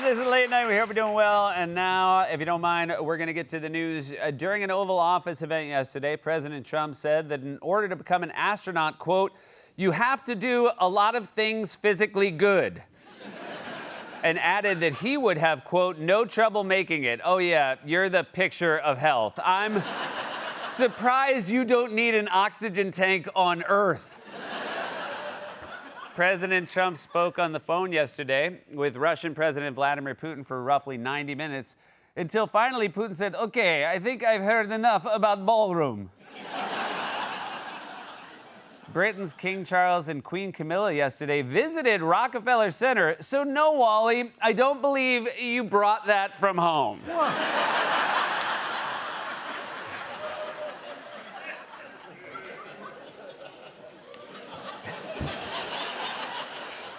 This is Late Night. We hope you're doing well. And now, if you don't mind, we're going to get to the news. During an Oval Office event yesterday, President Trump said that in order to become an astronaut, quote, you have to do a lot of things physically good. And added that he would have, quote, no trouble making it. Oh, yeah, you're the picture of health. I'm surprised you don't need an oxygen tank on Earth. President Trump spoke on the phone yesterday with Russian President Vladimir Putin for roughly 90 minutes until finally Putin said, okay, I think I've heard enough about ballroom. Britain's King Charles and Queen Camilla yesterday visited Rockefeller Center. So no, Wally, I don't believe you brought that from home.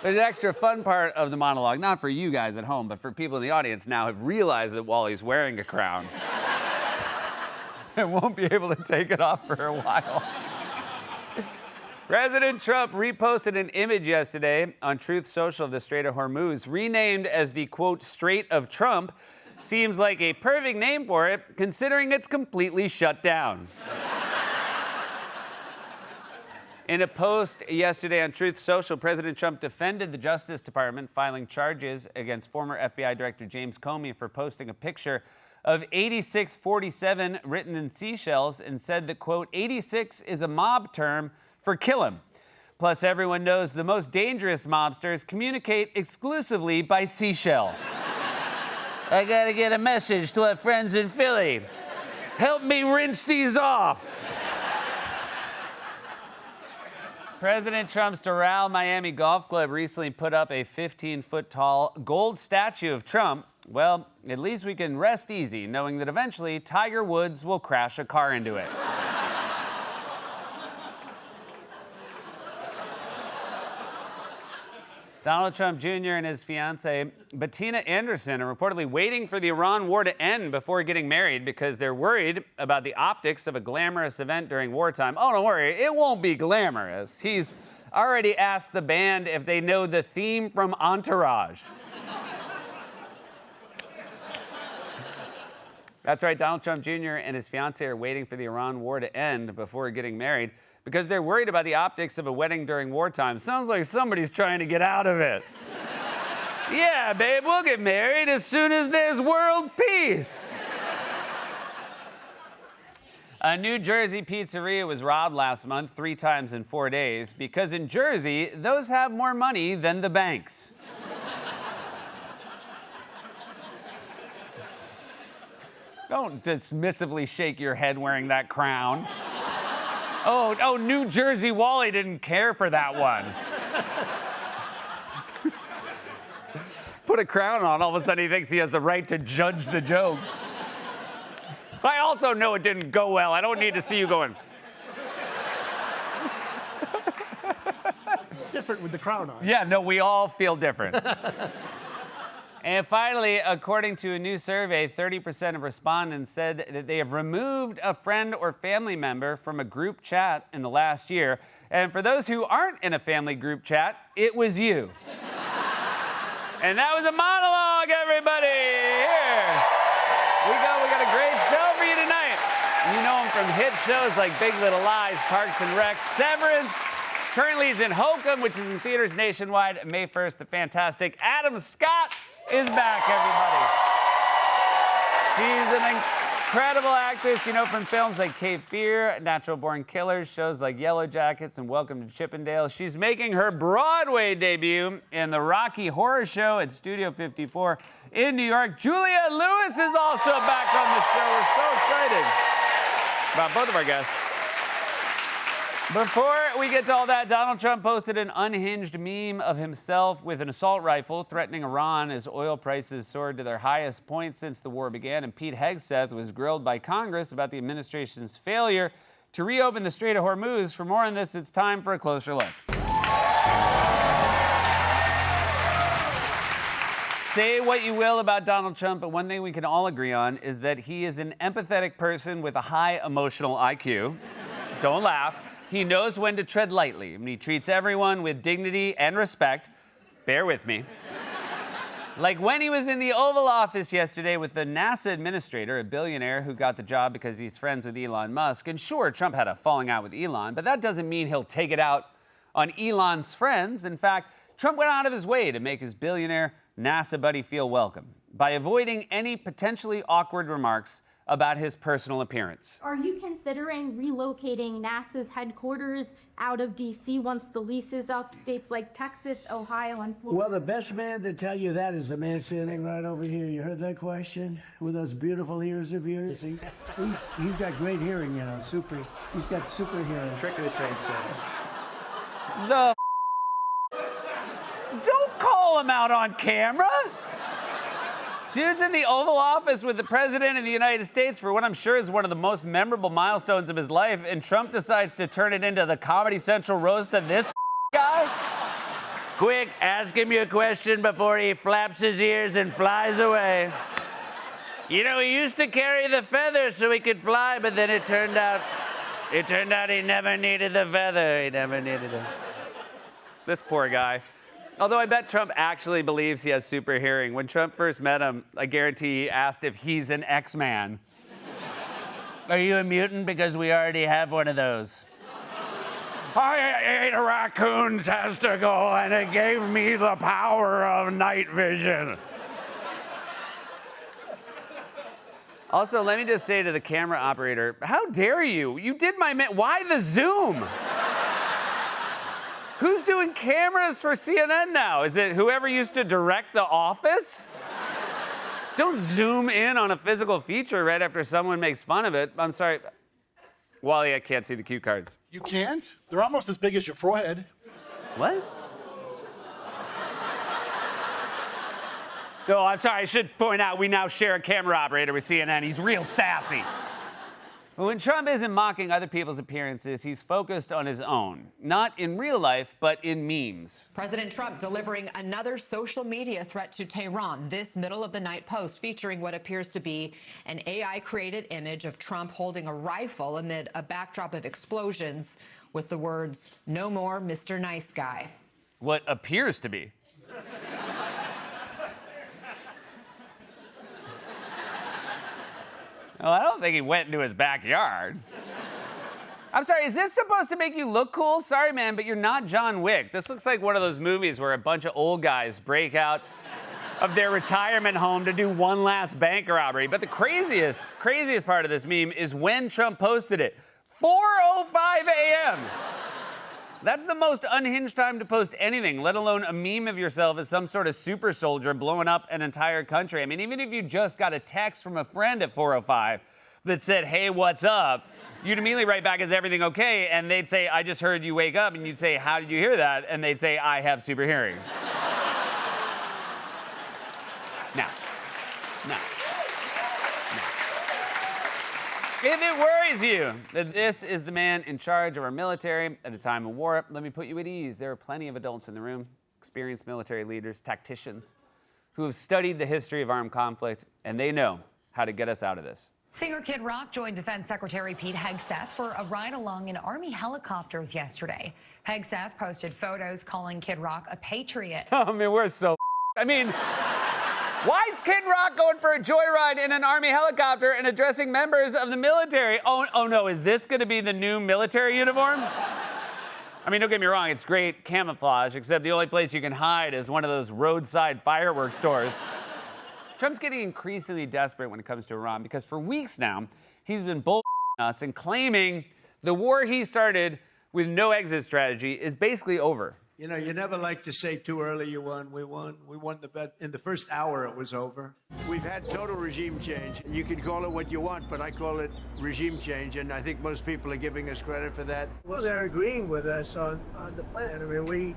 There's an extra fun part of the monologue, not for you guys at home, but for people in the audience now have realized that Wally's wearing a crown and won't be able to take it off for a while. President Trump reposted an image yesterday on Truth Social of the Strait of Hormuz, renamed as the, quote, Strait of Trump. Seems like a perfect name for it, considering it's completely shut down. In a post yesterday on Truth Social, President Trump defended the Justice Department filing charges against former FBI Director James Comey for posting a picture of 8647 written in seashells and said that, quote, 86 is a mob term for kill him. Plus, everyone knows the most dangerous mobsters communicate exclusively by seashell. I gotta get a message to our friends in Philly. Help me rinse these off. President Trump's Doral Miami Golf Club recently put up a 15-foot-tall gold statue of Trump. Well, at least we can rest easy knowing that eventually Tiger Woods will crash a car into it. Donald Trump Jr. and his fiancée, Bettina Anderson, are reportedly waiting for the Iran war to end before getting married because they're worried about the optics of a glamorous event during wartime. Oh, don't worry, it won't be glamorous. He's already asked the band if they know the theme from Entourage. That's right, Donald Trump Jr. and his fiancée are waiting for the Iran war to end before getting married because they're worried about the optics of a wedding during wartime. Sounds like somebody's trying to get out of it. Yeah, babe, we'll get married as soon as there's world peace. A New Jersey pizzeria was robbed last month 3 times in 4 days because in Jersey, those have more money than the banks. Don't dismissively shake your head wearing that crown. Oh, New Jersey Wally didn't care for that one. Put a crown on, all of a sudden he thinks he has the right to judge the jokes. I also know it didn't go well. I don't need to see you going. Different with the crown on. Yeah, no, we all feel different. And finally, according to a new survey, 30% of respondents said that they have removed a friend or family member from a group chat in the last year. And for those who aren't in a family group chat, it was you. And that was a monologue, everybody. Here we go. We got a great show for you tonight. You know him from hit shows like Big Little Lies, Parks and Rec, Severance. Currently he's in Hokum, which is in theaters nationwide, May 1st. The fantastic Adam Scott is back, everybody. She's an incredible actress, you know, from films like Cape Fear, Natural Born Killers, shows like Yellow Jackets and Welcome to Chippendale. She's making her Broadway debut in the Rocky Horror Show at Studio 54 in New York. Juliette Lewis is also back on the show. We're so excited about both of our guests. Before we get to all that, Donald Trump posted an unhinged meme of himself with an assault rifle threatening Iran as oil prices soared to their highest point since the war began. And Pete Hegseth was grilled by Congress about the administration's failure to reopen the Strait of Hormuz. For more on this, it's time for a closer look. Say what you will about Donald Trump, but one thing we can all agree on is that he is an empathetic person with a high emotional IQ. Don't laugh. He knows when to tread lightly, and he treats everyone with dignity and respect. Bear with me. Like when he was in the Oval Office yesterday with the NASA administrator, a billionaire who got the job because he's friends with Elon Musk. And sure, Trump had a falling out with Elon, but that doesn't mean he'll take it out on Elon's friends. In fact, Trump went out of his way to make his billionaire NASA buddy feel welcome by avoiding any potentially awkward remarks about his personal appearance. Are you considering relocating NASA's headquarters out of D.C. once the lease is up? States like Texas, Ohio, and Florida. Well, the best man to tell you that is the man sitting right over here. You heard that question? With those beautiful ears of yours? He's got great hearing, you know, he's got super hearing. Trick of the trade, sir. Don't call him out on camera. Dude's in the Oval Office with the President of the United States for what I'm sure is one of the most memorable milestones of his life, and Trump decides to turn it into the Comedy Central roast of this guy? Quick, ask him your question before he flaps his ears and flies away. You know, he used to carry the feather so he could fly, but then it turned out he never needed the feather. He never needed it. This poor guy. Although I bet Trump actually believes he has super hearing. When Trump first met him, I guarantee he asked if he's an X-Man. Are you a mutant? Because we already have one of those. I ate a raccoon's testicle and it gave me the power of night vision. Also, let me just say to the camera operator, how dare you? You did my why the zoom? Who's doing cameras for CNN now? Is it whoever used to direct The Office? Don't zoom in on a physical feature right after someone makes fun of it. I'm sorry. Wally, I can't see the cue cards. You can't? They're almost as big as your forehead. What? Oh, I'm sorry. I should point out we now share a camera operator with CNN. He's real sassy. When Trump isn't mocking other people's appearances, he's focused on his own. Not in real life, but in memes. President Trump delivering another social media threat to Tehran. This middle-of-the-night post featuring what appears to be an AI-created image of Trump holding a rifle amid a backdrop of explosions with the words, "No more Mr. Nice Guy." What appears to be. Well, I don't think he went into his backyard. I'm sorry, is this supposed to make you look cool? Sorry, man, but you're not John Wick. This looks like one of those movies where a bunch of old guys break out of their retirement home to do one last bank robbery. But the craziest part of this meme is when Trump posted it. 4:05 a.m. That's the most unhinged time to post anything, let alone a meme of yourself as some sort of super soldier blowing up an entire country. I mean, even if you just got a text from a friend at 4:05 that said, "Hey, what's up?" you'd immediately write back, "Is everything okay?" And they'd say, "I just heard you wake up." And you'd say, "How did you hear that?" And they'd say, "I have super hearing." No. If it worries you that this is the man in charge of our military at a time of war, let me put you at ease. There are plenty of adults in the room, experienced military leaders, tacticians, who have studied the history of armed conflict, and they know how to get us out of this. Singer Kid Rock joined Defense Secretary Pete Hegseth for a ride along in Army helicopters yesterday. Hegseth posted photos calling Kid Rock a patriot. I mean, why is Kid Rock going for a joyride in an Army helicopter and addressing members of the military? Oh no, is this going to be the new military uniform? I mean, don't get me wrong, it's great camouflage, except the only place you can hide is one of those roadside fireworks stores. Trump's getting increasingly desperate when it comes to Iran because for weeks now, he's been bullshitting us and claiming the war he started with no exit strategy is basically over. You know, you never like to say too early you won. We won the bet. In the first hour, it was over. We've had total regime change. You can call it what you want, but I call it regime change, and I think most people are giving us credit for that. Well, they're agreeing with us on the plan. I mean, we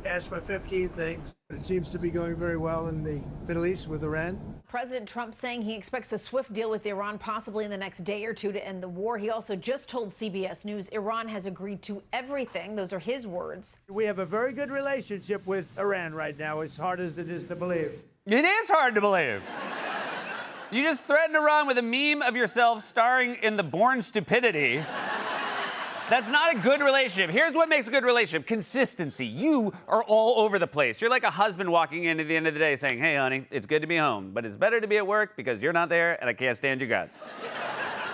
asked for 15 things. It seems to be going very well in the Middle East with Iran. President Trump saying he expects a swift deal with Iran possibly in the next day or two to end the war. He also just told CBS News Iran has agreed to everything. Those are his words. We have a very good relationship with Iran right now, as hard as it is to believe. It is hard to believe. You just threatened Iran with a meme of yourself starring in The Born Stupidity. That's not a good relationship. Here's what makes a good relationship: consistency. You are all over the place. You're like a husband walking in at the end of the day saying, hey, honey, it's good to be home, but it's better to be at work because you're not there and I can't stand your guts.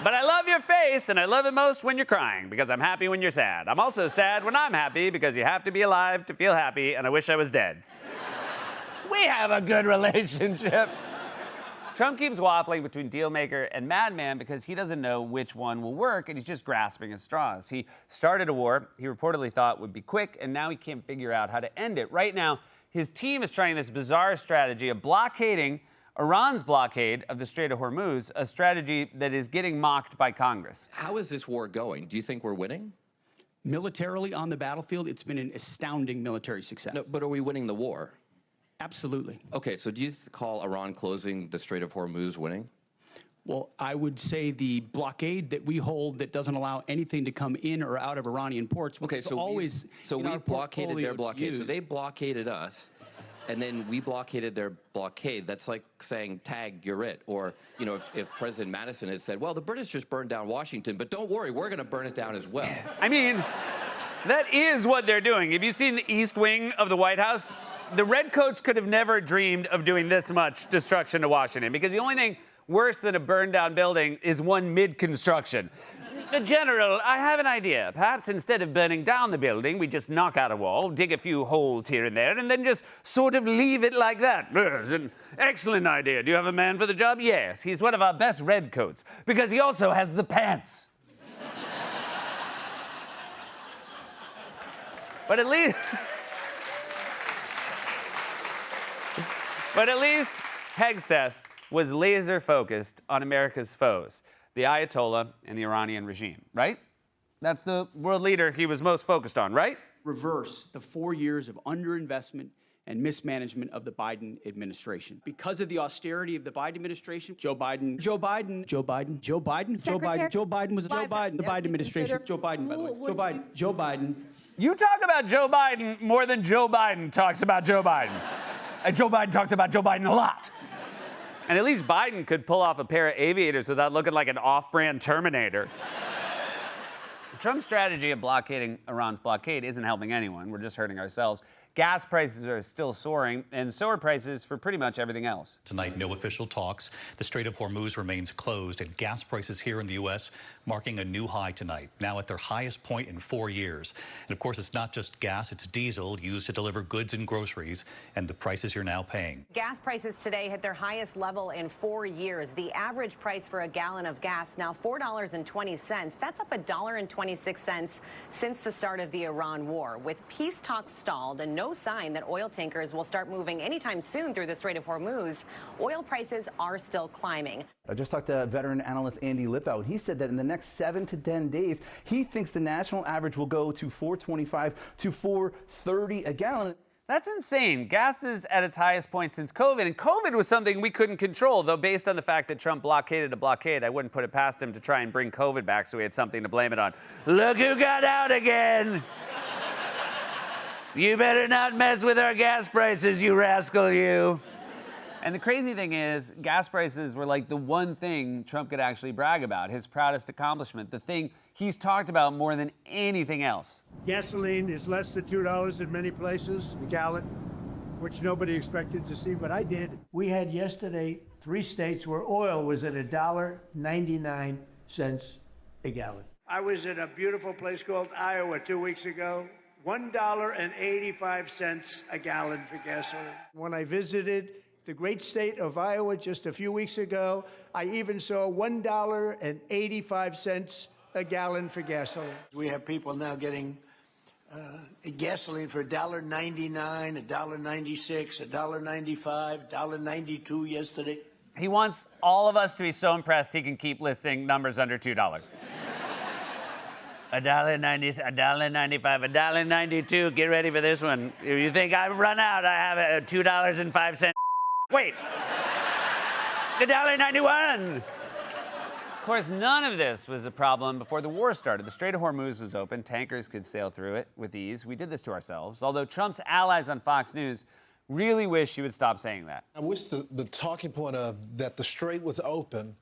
But I love your face, and I love it most when you're crying because I'm happy when you're sad. I'm also sad when I'm happy because you have to be alive to feel happy, and I wish I was dead. We have a good relationship. Trump keeps waffling between dealmaker and madman because he doesn't know which one will work, and he's just grasping at straws. He started a war he reportedly thought would be quick, and now he can't figure out how to end it. Right now, his team is trying this bizarre strategy of blockading Iran's blockade of the Strait of Hormuz, a strategy that is getting mocked by Congress. How is this war going? Do you think we're winning? Militarily on the battlefield, it's been an astounding military success. No, but are we winning the war? Absolutely. Okay, so do you call Iran closing the Strait of Hormuz winning? Well, I would say the blockade that we hold that doesn't allow anything to come in or out of Iranian ports. Okay, so always we've blockaded their blockade. So they blockaded us, and then we blockaded their blockade. That's like saying, tag, you're it. Or, you know, if President Madison had said, well, the British just burned down Washington, but don't worry, we're going to burn it down as well. I mean, that is what they're doing. Have you seen the East Wing of the White House? The Redcoats could have never dreamed of doing this much destruction to Washington, because the only thing worse than a burned down building is one mid-construction. General, I have an idea. Perhaps instead of burning down the building, we just knock out a wall, dig a few holes here and there, and then just sort of leave it like that. It's an excellent idea. Do you have a man for the job? Yes. He's one of our best redcoats, because he also has the pants. But at least... But at least Hegseth was laser focused on America's foes, the Ayatollah and the Iranian regime, right? That's the world leader he was most focused on, right? Reverse the 4 years of underinvestment and mismanagement of the Biden administration. Because of the austerity of the Biden administration, Joe Biden was the Biden administration. Joe Biden, by the way. Joe Biden. You talk about Joe Biden more than Joe Biden talks about Joe Biden. And Joe Biden talks about Joe Biden a lot. And at least Biden could pull off a pair of aviators without looking like an off-brand Terminator. Trump's strategy of blockading Iran's blockade isn't helping anyone. We're just hurting ourselves. Gas prices are still soaring, and so are prices for pretty much everything else. Tonight, no official talks. The Strait of Hormuz remains closed, and gas prices here in the U.S. marking a new high tonight, now at their highest point in 4 years. And of course, it's not just gas, it's diesel used to deliver goods and groceries, and the prices you're now paying. Gas prices today hit their highest level in 4 years. The average price for a gallon of gas now $4.20. That's up $1.26 since the start of the Iran war. With peace talks stalled and no sign that oil tankers will start moving anytime soon through the Strait of Hormuz, oil prices are still climbing. I just talked to veteran analyst Andy Lippow, and he said that in the next 7 to 10 days, he thinks the national average will go to $4.25 to $4.30 a gallon. That's insane. Gas is at its highest point since COVID, and COVID was something we couldn't control, though based on the fact that Trump blockaded a blockade, I wouldn't put it past him to try and bring COVID back so we had something to blame it on. Look who got out again! You better not mess with our gas prices, you rascal, you. And the crazy thing is, gas prices were like the one thing Trump could actually brag about, his proudest accomplishment, the thing he's talked about more than anything else. Gasoline is less than $2 in many places, a gallon, which nobody expected to see, but I did. We had yesterday 3 states where oil was at $1.99 a gallon. I was in a beautiful place called Iowa 2 weeks ago. $1.85 a gallon for gasoline. When I visited the great state of Iowa just a few weeks ago, I even saw $1.85 a gallon for gasoline. We have people now getting gasoline for $1.99, $1.96, $1.95, $1.92 yesterday. He wants all of us to be so impressed he can keep listing numbers under $2. $1.90, $1.95, $1.92. Get ready for this one. If you think I've run out, I have $2.05. Wait. $1.91. Of course, none of this was a problem before the war started. The Strait of Hormuz was open. Tankers could sail through it with ease. We did this to ourselves. Although Trump's allies on Fox News really wish he would stop saying that. I wish the talking point of that the Strait was open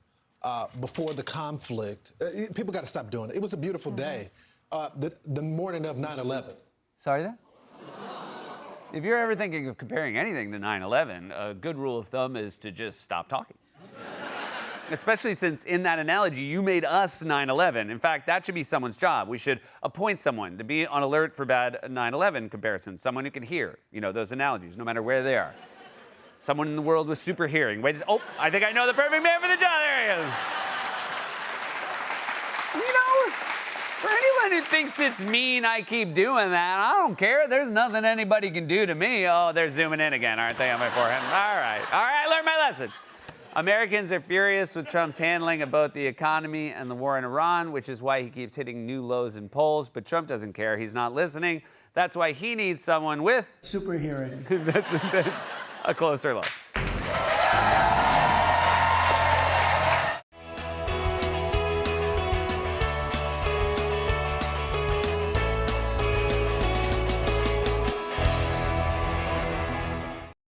before the conflict, people got to stop doing it. It was a beautiful day. The morning of 9/11. Sorry, then? If you're ever thinking of comparing anything to 9/11, a good rule of thumb is to just stop talking. Especially since in that analogy, you made us 9/11. In fact, that should be someone's job. We should appoint someone to be on alert for bad 9/11 comparisons. Someone who can hear, those analogies, no matter where they are. Someone in the world with super hearing. Wait, I think I know the perfect man for the job. There he is. For anyone who thinks it's mean I keep doing that, I don't care. There's nothing anybody can do to me. Oh, they're zooming in again, aren't they, on my forehead? All right, I learned my lesson. Americans are furious with Trump's handling of both the economy and the war in Iran, which is why he keeps hitting new lows in polls. But Trump doesn't care. He's not listening. That's why he needs someone with Super hearing. That's a closer look.